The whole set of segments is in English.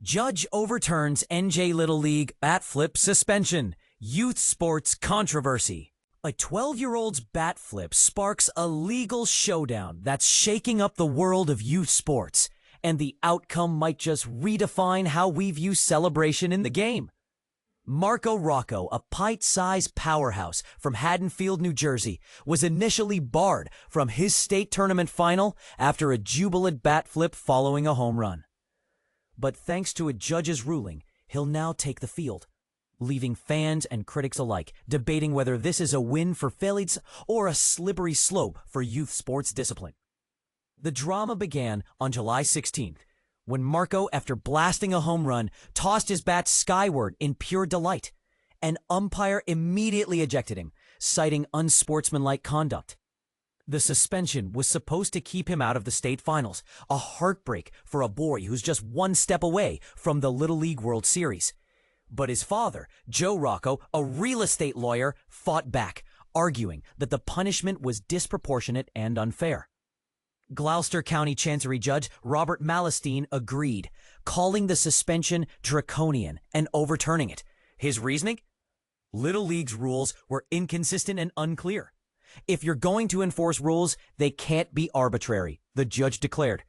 Judge overturns NJ Little League bat flip suspension. Youth sports controversy. A 12-year-old's bat flip sparks a legal showdown that's shaking up the world of youth sports, and the outcome might just redefine how we view celebration in the game. Marco Rocco, a pint-sized powerhouse from Haddonfield, New Jersey, was initially barred from his state tournament final after a jubilant bat flip following a home run. But thanks to a judge's ruling, he'll now take the field, leaving fans and critics alike debating whether this is a win for Phillies or a slippery slope for youth sports discipline. The drama began on July 16th, when Marco, after blasting a home run, tossed his bat skyward in pure delight. An umpire immediately ejected him, citing unsportsmanlike conduct. The suspension was supposed to keep him out of the state finals, a heartbreak for a boy who's just one step away from the Little League World Series. But his father, Joe Rocco, a real estate lawyer, fought back, arguing that the punishment was disproportionate and unfair. Gloucester County Chancery Judge Robert Malastine agreed, calling the suspension draconian and overturning it. His reasoning? Little League's rules were inconsistent and unclear. If you're going to enforce rules, they can't be arbitrary, the judge declared.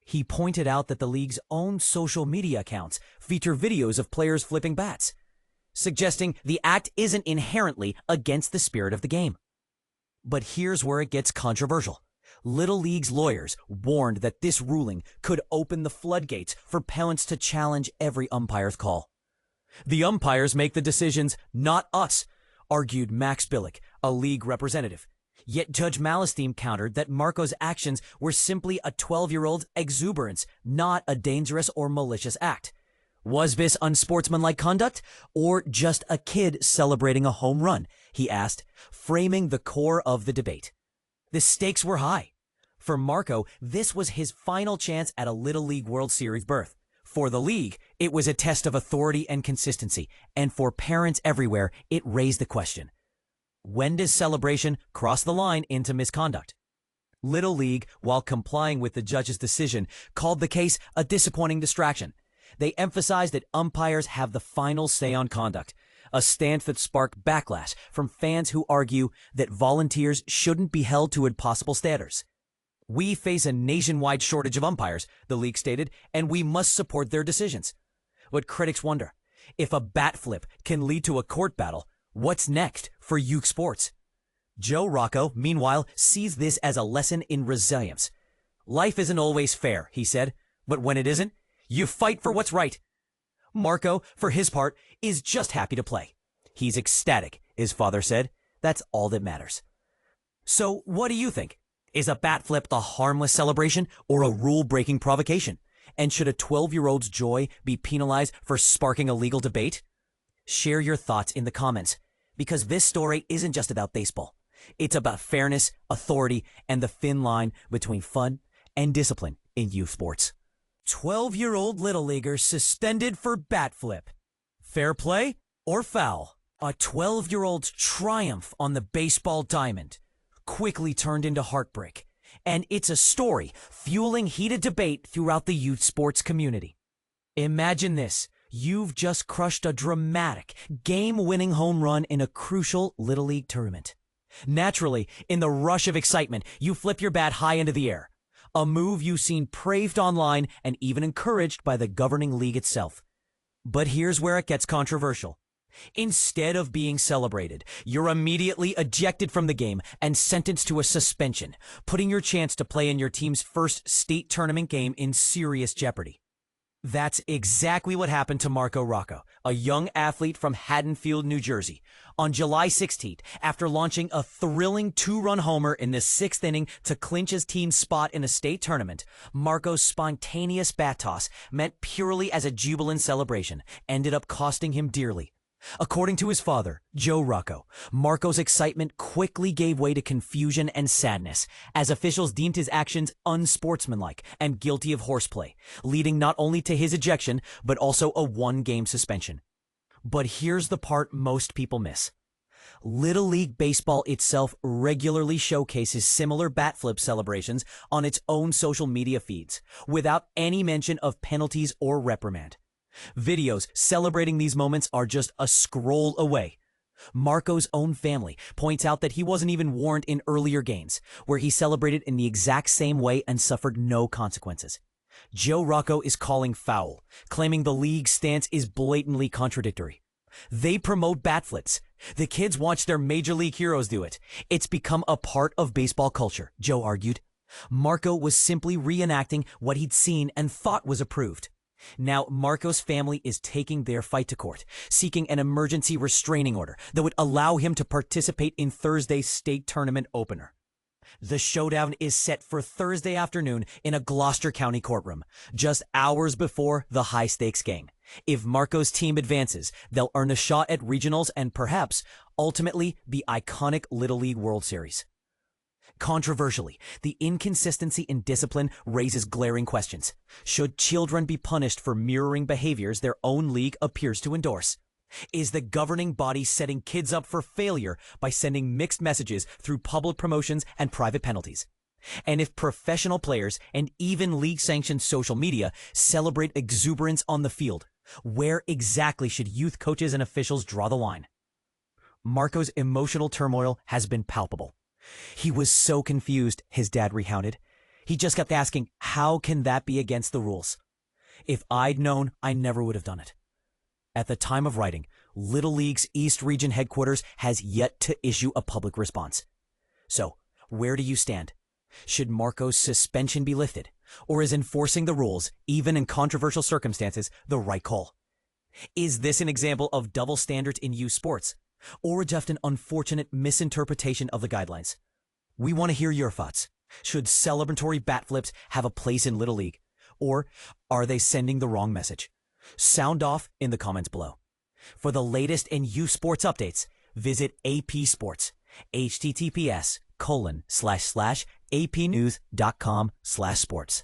He pointed out that the league's own social media accounts feature videos of players flipping bats, suggesting the act isn't inherently against the spirit of the game. But here's where it gets controversial. Little League's lawyers warned that this ruling could open the floodgates for parents to challenge every umpire's call. The umpires make the decisions, not us, argued Max Billick, a league representative. Yet Judge Malastine countered that Marco's actions were simply a 12-year-old's exuberance, not a dangerous or malicious act. Was this unsportsmanlike conduct, or just a kid celebrating a home run? He asked, framing the core of the debate. The stakes were high. For Marco, this was his final chance at a Little League World Series berth. For the league, it was a test of authority and consistency, and for parents everywhere, it raised the question: when does celebration cross the line into misconduct? Little League, while complying with the judge's decision, called the case a disappointing distraction. They emphasized that umpires have the final say on conduct, a stance that sparked backlash from fans who argue that volunteers shouldn't be held to impossible standards. We face a nationwide shortage of umpires, the league stated, and we must support their decisions. But critics wonder, if a bat flip can lead to a court battle, what's next for youth sports? Joe Rocco, meanwhile, sees this as a lesson in resilience. Life isn't always fair, he said, but when it isn't, you fight for what's right. Marco, for his part, is just happy to play. He's ecstatic, his father said. That's all that matters. So what do you think? Is a bat flip a harmless celebration or a rule-breaking provocation? And should a 12-year-old's joy be penalized for sparking a legal debate? Share your thoughts in the comments, because this story isn't just about baseball. It's about fairness, authority, and the thin line between fun and discipline in youth sports. 12-year-old Little Leaguer suspended for bat flip. Fair play or foul? A 12-year-old's triumph on the baseball diamond quickly turned into heartbreak, and it's a story fueling heated debate throughout the youth sports community. Imagine this. You've just crushed a dramatic, game-winning home run in a crucial Little League tournament. Naturally, in the rush of excitement, you flip your bat high into the air, a move you've seen praised online and even encouraged by the governing league itself. But here's where it gets controversial. Instead of being celebrated, you're immediately ejected from the game and sentenced to a suspension, putting your chance to play in your team's first state tournament game in serious jeopardy. That's exactly what happened to Marco Rocco, a young athlete from Haddonfield, New Jersey. On July 16th, after launching a thrilling 2-run homer in the 6th inning to clinch his team's spot in a state tournament, Marco's spontaneous bat toss, meant purely as a jubilant celebration, ended up costing him dearly. According to his father, Joe Rocco, Marco's excitement quickly gave way to confusion and sadness as officials deemed his actions unsportsmanlike and guilty of horseplay, leading not only to his ejection, but also a 1-game suspension. But here's the part most people miss. Little League Baseball itself regularly showcases similar bat flip celebrations on its own social media feeds, without any mention of penalties or reprimand. Videos celebrating these moments are just a scroll away. Marco's own family points out that he wasn't even warned in earlier games, where he celebrated in the exact same way and suffered no consequences. Joe Rocco is calling foul, claiming the league's stance is blatantly contradictory. They promote bat flips. The kids watch their major league heroes do it. It's become a part of baseball culture, Joe argued. Marco was simply reenacting what he'd seen and thought was approved. Now, Marco's family is taking their fight to court, seeking an emergency restraining order that would allow him to participate in Thursday's state tournament opener. The showdown is set for Thursday afternoon in a Gloucester County courtroom, just hours before the high-stakes game. If Marco's team advances, they'll earn a shot at regionals and perhaps, ultimately, the iconic Little League World Series. Controversially, the inconsistency in discipline raises glaring questions. Should children be punished for mirroring behaviors their own league appears to endorse? Is the governing body setting kids up for failure by sending mixed messages through public promotions and private penalties? And if professional players and even league-sanctioned social media celebrate exuberance on the field, where exactly should youth coaches and officials draw the line? Marco's emotional turmoil has been palpable. He was so confused, his dad recounted. He just kept asking, how can that be against the rules? If I'd known, I never would have done it. At the time of writing, Little League's East Region headquarters has yet to issue a public response. So, where do you stand? Should Marco's suspension be lifted? Or is enforcing the rules, even in controversial circumstances, the right call? Is this an example of double standards in youth sports? Or just an unfortunate misinterpretation of the guidelines? We want to hear your thoughts. Should celebratory bat flips have a place in Little League? Or are they sending the wrong message? Sound off in the comments below. For the latest in youth sports updates, visit AP Sports, https://apnews.com/sports.